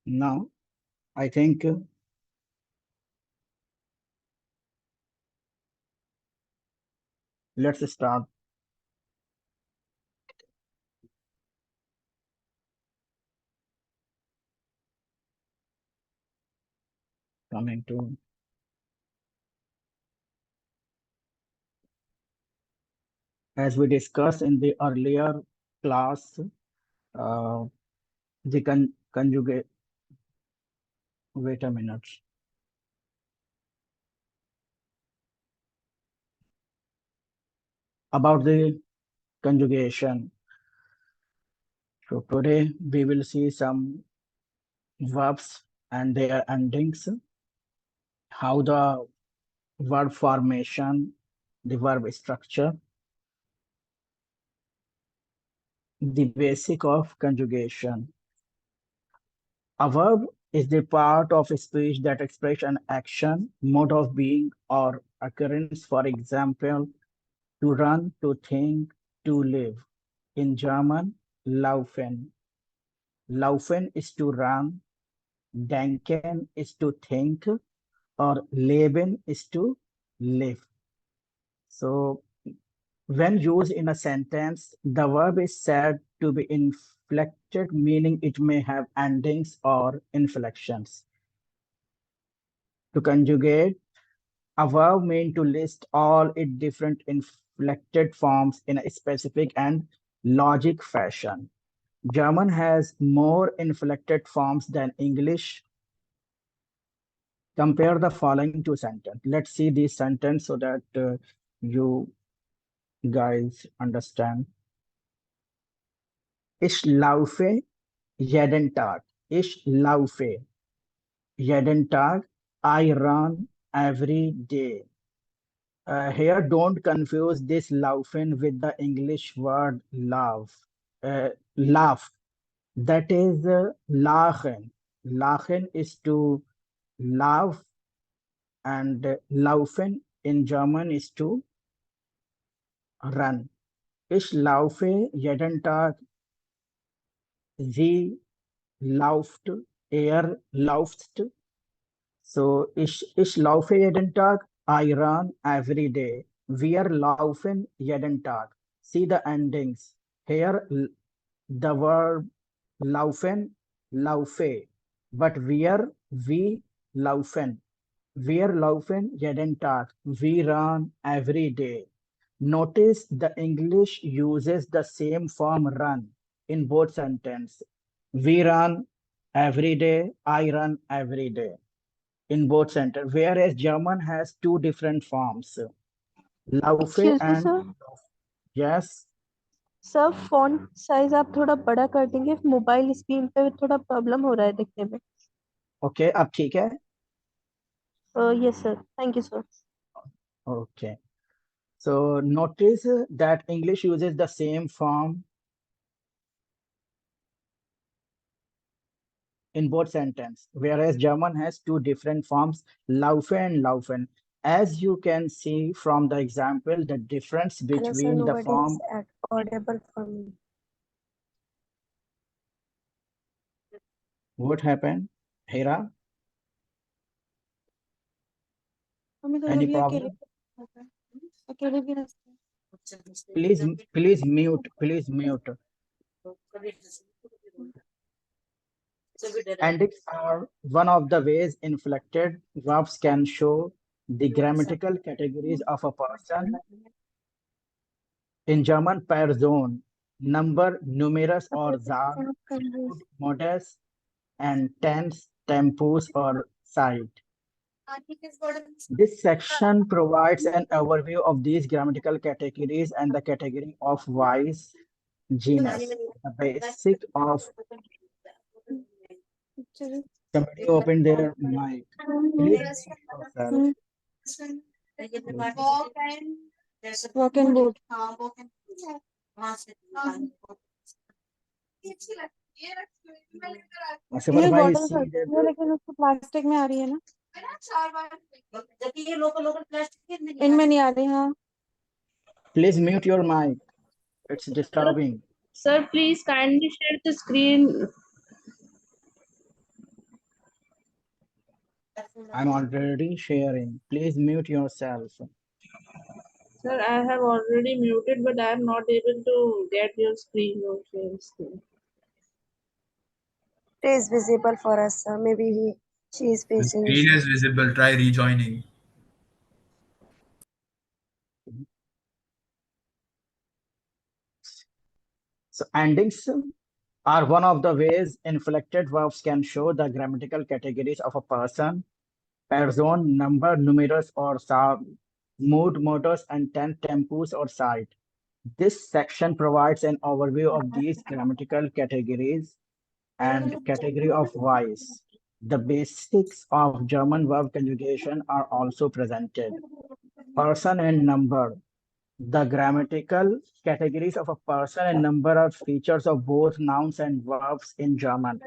Now, I think let's start. Coming to as we discussed in the earlier class, uh, the conjugate. Wait a minute. About the conjugation. So today we will see some verbs and their endings, how the verb formation, the verb structure, the basic of conjugation. A verb is the part of speech that expresses an action, mode of being, or occurrence. For example, to run, to think, to live. In German, laufen. Laufen is to run, denken is to think, or leben is to live. So when used in a sentence, the verb is said to be inflected, meaning it may have endings or inflections. To conjugate, a verb means to list all its different inflected forms in a specific and logic fashion. German has more inflected forms than English. Compare the following two sentences. Let's see this sentence so that you guys understand. Ich laufe jeden Tag. Ich laufe jeden Tag. I run every day. Here, don't confuse this laufen with the English word laugh. Laugh. That is lachen. Lachen is to laugh, and laufen in German is to run. Ich laufe jeden Tag. Sie lauft. Er lauft. So ich laufe jeden Tag. I run every day. Wir laufen jeden Tag. See the endings. Here the verb laufen, laufe. But we laufen. Wir laufen jeden Tag. We run every day. Notice the English uses the same form run in both sentences. We run every day. I run every day in both sentences. Whereas German has two different forms. Laufe Excuse me, and sir. yes. Sir font size आप थोड़ा बड़ा कर देंगे, mobile screen पे थोड़ा problem हो रहा है दिखने में. Okay, अब ठीक है. Yes sir, thank you sir. Okay. So notice that English uses the same form in both sentences, whereas German has two different forms, laufe and laufen. As you can see from the example, the difference Hello sir, between the nobody is form. audible for me. What happened, Hera? Any problem? अकेले भी रखते Please mute. Please mute. Endings are one of the ways inflected verbs can show the grammatical categories of a person. In German, Person, number, numerous or Zahl, include modest and tense, tempus or site. This section provides an overview of these grammatical categories and the category of wise genus. The basic of somebody open their mic. Please mute yourself. Walk and board. सिफर ये भाई bottle सी दे खरीदी है दो। लेकिन उसको plastic में आ रही है ना। इनमें नहीं आ रही। हाँ। Please mute your mic, it's Sir, disturbing. sir, please kindly share the screen. I'm already sharing. Please mute yourself. Sir, I have already muted, but I am not able to get your screen or share screen. It is visible for us, sir. Maybe she is The facing screen issue. is visible. Try rejoining. So endings are one of the ways inflected verbs can show the grammatical categories of a person, person, number, numerous or sound, mood, modus, and tense, tempus or site. This section provides an overview of these grammatical categories and category of voice. The basics of German verb conjugation are also presented. Person and number. The grammatical categories of a person and number are features of both nouns and verbs in German.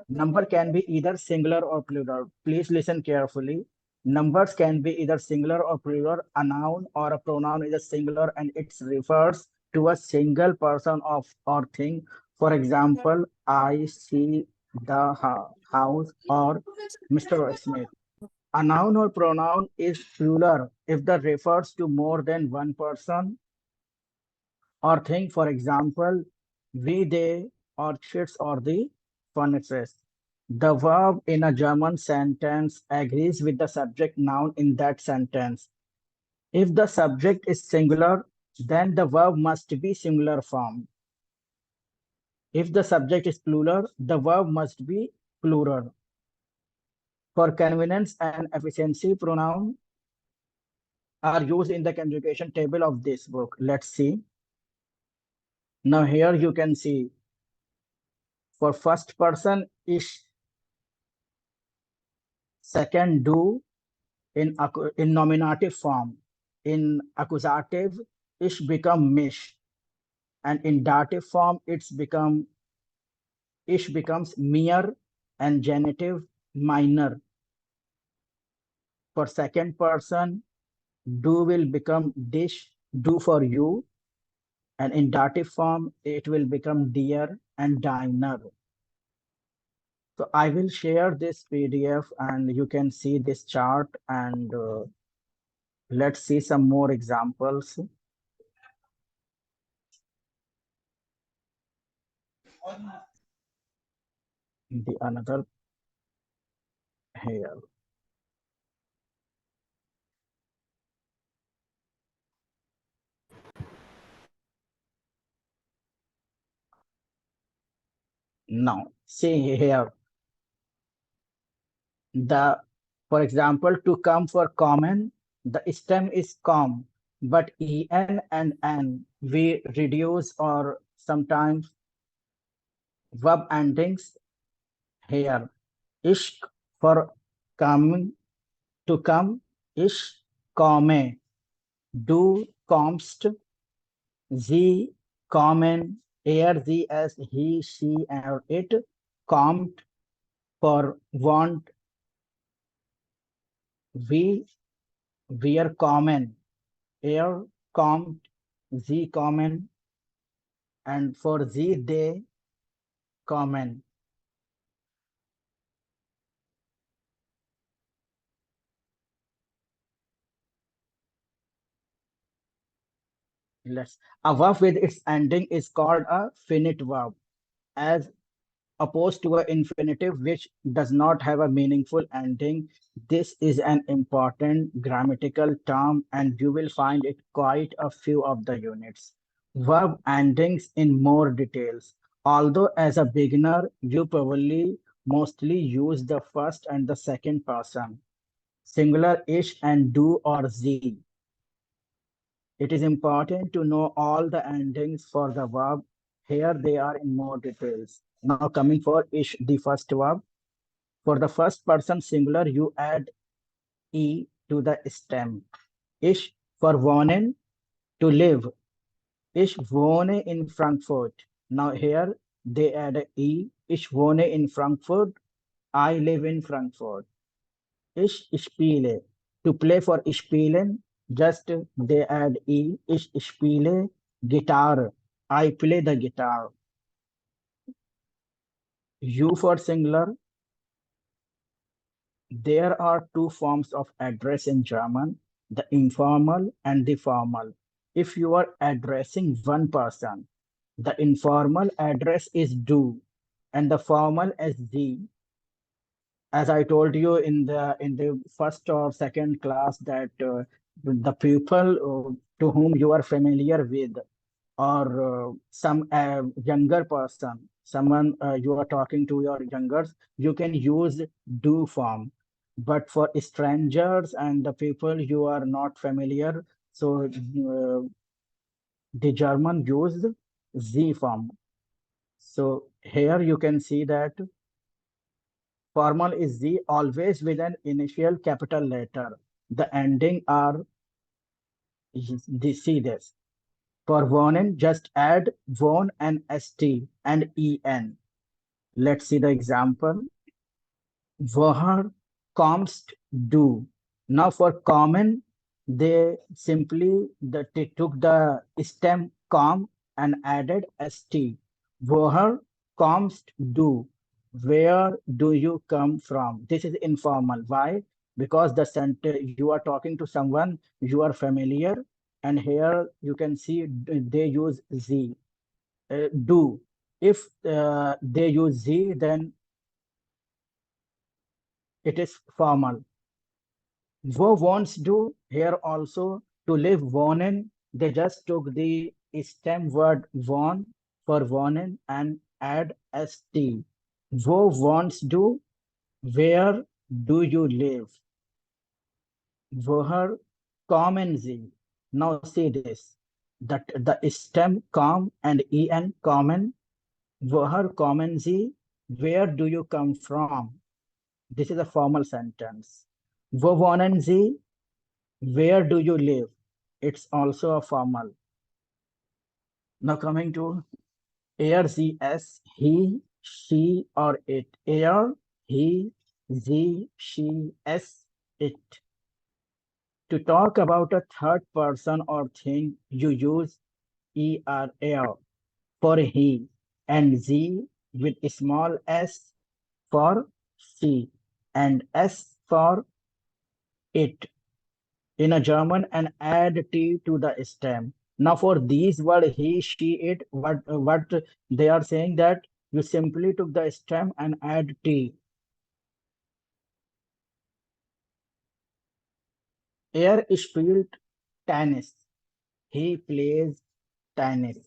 Number can be either singular or plural. Please listen carefully. Numbers can be either singular or plural. A noun or a pronoun is a singular and it refers to a single person of or thing. For example, I see the house or Mr. Smith. A noun or pronoun is plural if that refers to more than one person or thing. For example, we, they, orchids, or the furnaces. The verb in a German sentence agrees with the subject noun in that sentence. If the subject is singular, then the verb must be singular form. If the subject is plural, the verb must be plural. For convenience and efficiency, pronouns are used in the conjugation table of this book. Let's see. Now here you can see for first person ish, second do in nominative form. In accusative, ish become mish, and in dative form, ish becomes mere, and genitive minor. For second person, do will become dish, do for you, and in dative form, it will become dear and diner. So I will share this PDF and you can see this chart and let's see some more examples. The another here. Now, see here, for example, to come for common, the stem is com, but en and n, we reduce or sometimes verb endings here. Ishq for coming, to come, ish, come, do, comst, z, common, air, z as he, she, or it, compt for want, we are common, air, compt, z, common, and for z, they, common. A verb with its ending is called a finite verb, as opposed to an infinitive which does not have a meaningful ending. This is an important grammatical term and you will find it quite a few of the units. Verb endings in more details. Although as a beginner, you probably mostly use the first and the second person, singular ish and do or z. It is important to know all the endings for the verb. Here they are in more details. Now coming for ish, the first verb. For the first person singular, you add e to the stem. Ich verwohnen, to live. Ich wohne in Frankfurt. Now here they add a E. Ich wohne in Frankfurt. I live in Frankfurt. Ich spiele. To play for spielen, just they add E. Ich spiele guitar. I play the guitar. You for singular. There are two forms of address in German, the informal and the formal. If you are addressing one person, the informal address is du and the formal is sie. As I told you in the first or second class that the people to whom you are familiar with or some younger person, someone you are talking to your youngers, you can use do form. But for strangers and the people you are not familiar, so the German used Z form. So here you can see that formal is Z always with an initial capital letter. The ending are the see this. For wonen, just add won and st and en. Let's see the example. Woher kommst du? Now for common, they simply they took the stem com and added st. Woher kommst du? Where do you come from? This is informal. Why? Because the center you are talking to someone you are familiar, and here you can see they use z. Do. If they use z, then it is formal. Wo wants do here also to live wonen. They just took the stem word won for wonen and add st. Wo wants do, where do you live? Woher kommen Sie? Now see this. That the stem com and en common. Woher kommen Sie? Where do you come from? This is a formal sentence. Wo wohnen Sie? Where do you live? It's also a formal. Now coming to er, sie, es, he, she, or it. Er, he, sie, she, es, it. To talk about a third person or thing, you use er for he and z with small s for she and s for it in a German and add T to the stem. Now for these word he, she, it, what they are saying that you simply took the stem and add T. Er spielt tennis. He plays tennis.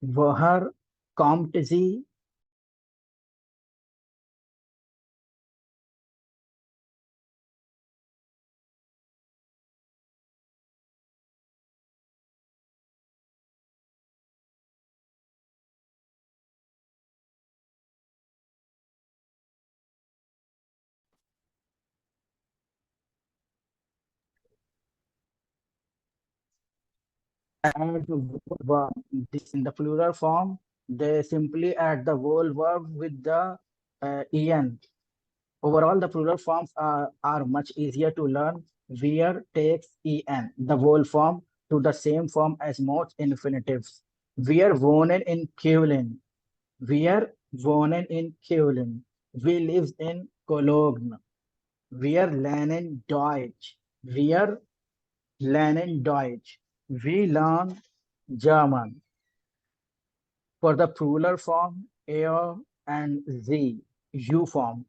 Woher kommt sie? Add verb. This in the plural form, they simply add the whole verb with the en. Overall, the plural forms are much easier to learn. Where takes en, the whole form, to the same form as most infinitives. Wir wohnen in Köln. Wir wohnen in Köln. We live in Cologne. Wir lernen Deutsch. Wir lernen Deutsch. We learn German. For the plural form, er and sie, you form.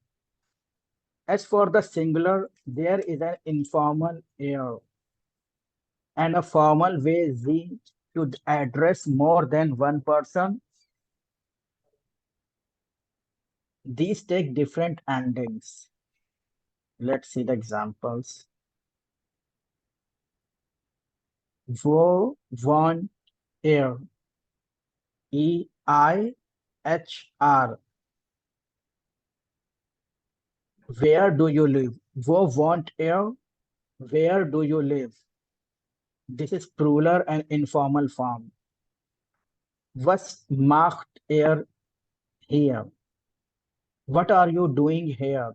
As for the singular, there is an informal er and a formal way sie to address more than one person. These take different endings. Let's see the examples. Wo want er. E-I-H-R. Where do you live? Wo want er? Where do you live? This is plural and informal form. Was macht er here? What are you doing here?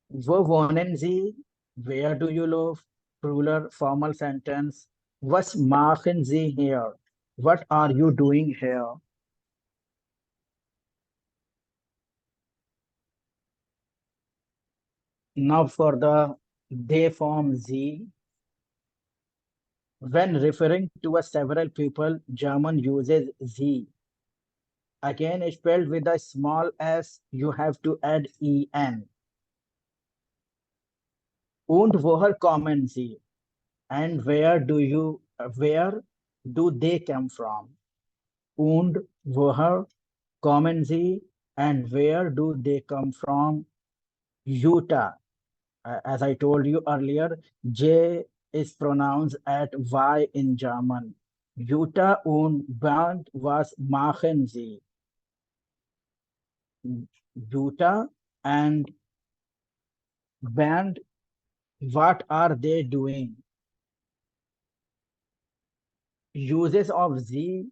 Wo wohnen Sie? Where do you live? Plural formal sentence. Was machen Sie here? What are you doing here? Now for the they form Z. When referring to a several people, German uses Sie. Again, spelled with a small s, you have to add en. Und woher kommen Sie? And where do they come from? Und woher kommen Sie? And where do they come from? Utah. As I told you earlier, J is pronounced at Y in German. Utah und Band was machen Sie? Utah and Band, what are they doing? Uses of Z.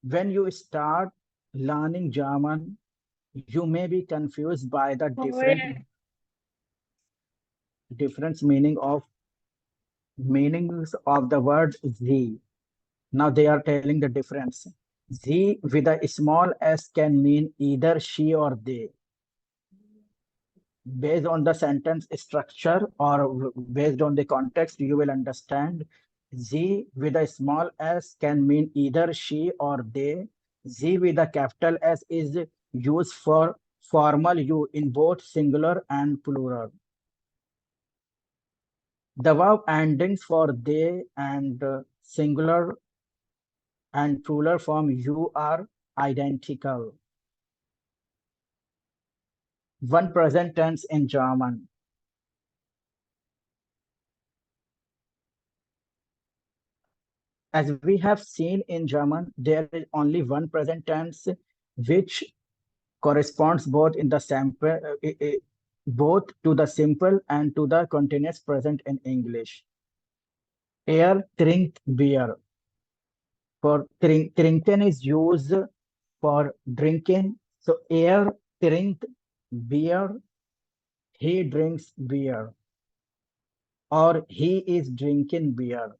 When you start learning German, you may be confused by the different meanings of the word Z. Now they are telling the difference. Z with a small s can mean either she or they. Based on the sentence structure or based on the context, you will understand. Z with a small s can mean either she or they. Z with a capital S is used for formal you in both singular and plural. The verb endings for they and singular and plural form you are identical. One present tense in German. As we have seen in German, there is only one present tense which corresponds both in the sample, both to the simple and to the continuous present in English. Er trinkt Bier. For trinken is used for drinking. So er trinkt Bier. He drinks beer. Or he is drinking beer.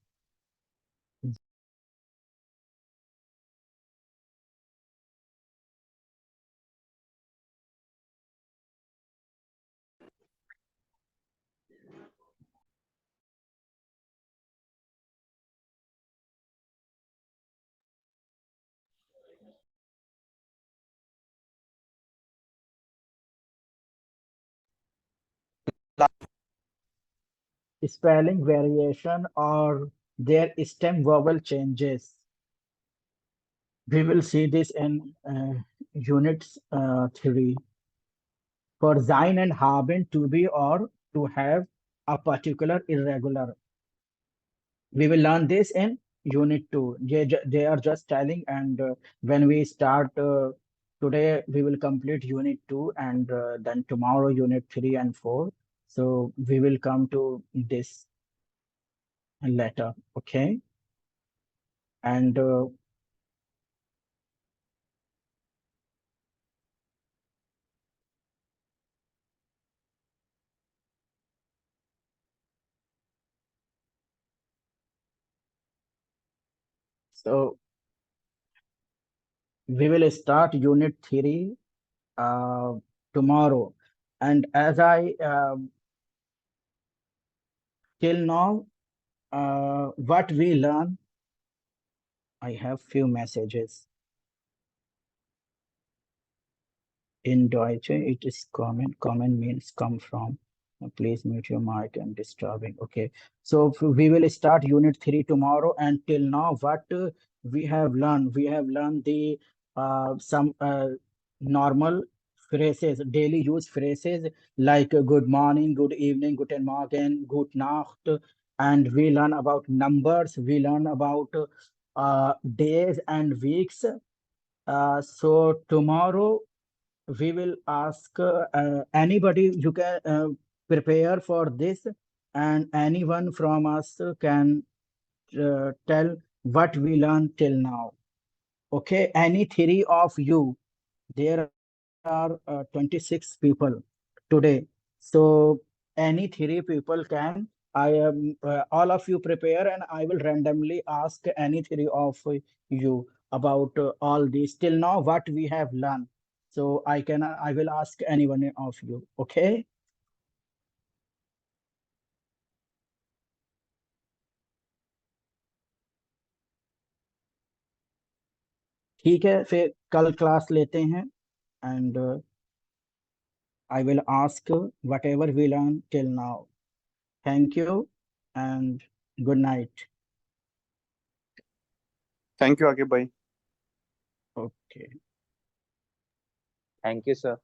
Spelling variation or their stem vowel changes. We will see this in unit 3. For sein and haben, to be or to have a particular irregular. We will learn this in unit 2. They are just telling, and when we start today, we will complete unit 2 and then tomorrow unit 3 and 4. So we will come to this later, okay? And so we will start unit 3 uh, tomorrow. And as I till now, what we learn, I have few messages. In Deutsche, it is common. Common means come from. Please mute your mic and disturbing. Okay. So we will start unit 3 tomorrow. And till now, what we have learned? We have learned the some normal phrases, daily use phrases like good morning, good evening, guten Morgen, good Nacht. And we learn about numbers. We learn about days and weeks. So tomorrow we will ask anybody. You can prepare for this, and anyone from us can tell what we learned till now. Okay, any three of you, there are 26 people today. So any three people can, I am all of you prepare, and I will randomly ask any three of you about all this till now what we have learned. So I will ask any one of you. Okay, ठीक है, फिर कल class लेते हैं, and I will ask whatever we learned till now. Thank you and good night. Thank you, Akib bhai. Okay. Thank you, sir.